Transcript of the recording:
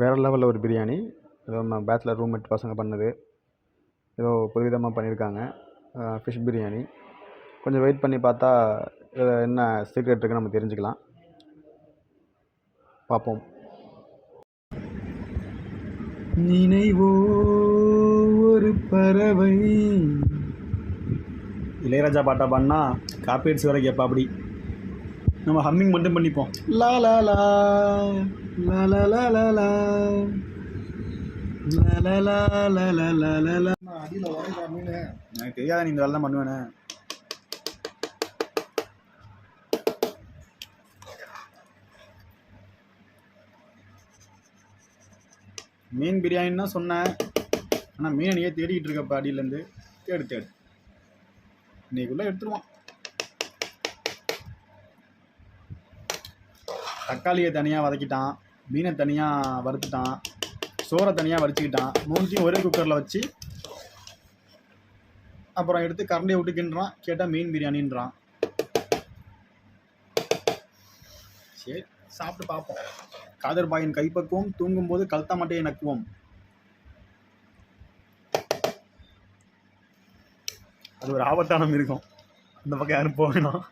வேறு லெவலில் ஒரு பிரியாணி. ஏதோ நம்ம பேச்சுலர் ரூம்மேட் பசங்க பண்ணது. ஏதோ புதுவிதமாக பண்ணியிருக்காங்க. ஃபிஷ் பிரியாணி. கொஞ்சம் வெயிட் பண்ணி பார்த்தா என்ன சீக்ரெட் இருக்குன்னு நம்ம தெரிஞ்சுக்கலாம். பார்ப்போம். நினைவோ ஒரு பறவை. இளையராஜா பாட்டா பாடினா காப்பீட்ஸ் வரை கேட்பா. அப்படி நம்ம ஹம்மிங் மட்டும் பண்ணிப்போம். லா லா லா லா லா லா லா லா லா லா லா லா லா லா லா. அடியில் உரைக்கிற மீன் எனக்கு தெரியாத நீ இந்த வேலை தான் பண்ணுவேனே. மீன் பிரியாணின்னு தான் சொன்னேன். ஆனால் மீனை நீயே தேடிக்கிட்டு இருக்கப்ப அடியிலேருந்து. தேடு இன்னைக்குள்ளே எடுத்துருவான். தக்காளியை தனியாக வதக்கிட்டான், மீனை தனியாக வறுத்துட்டான், சோறை தனியாக வடிச்சுக்கிட்டான். மூணுத்தையும் ஒரே குக்கரில் வச்சு அப்புறம் எடுத்து கரண்டியை விட்டுக்கின்றான். கேட்டால் மீன் பிரியாணின்றான். சரி, சாப்பிட்டு பார்ப்போம். காதர் பாயின் கைப்பக்குவோம். தூங்கும்போது கழுத்தா மட்டையை நக்குவோம். அது ஒரு ஆபத்தான மிருகம். அந்த பக்கம் யாரும் போகணும்.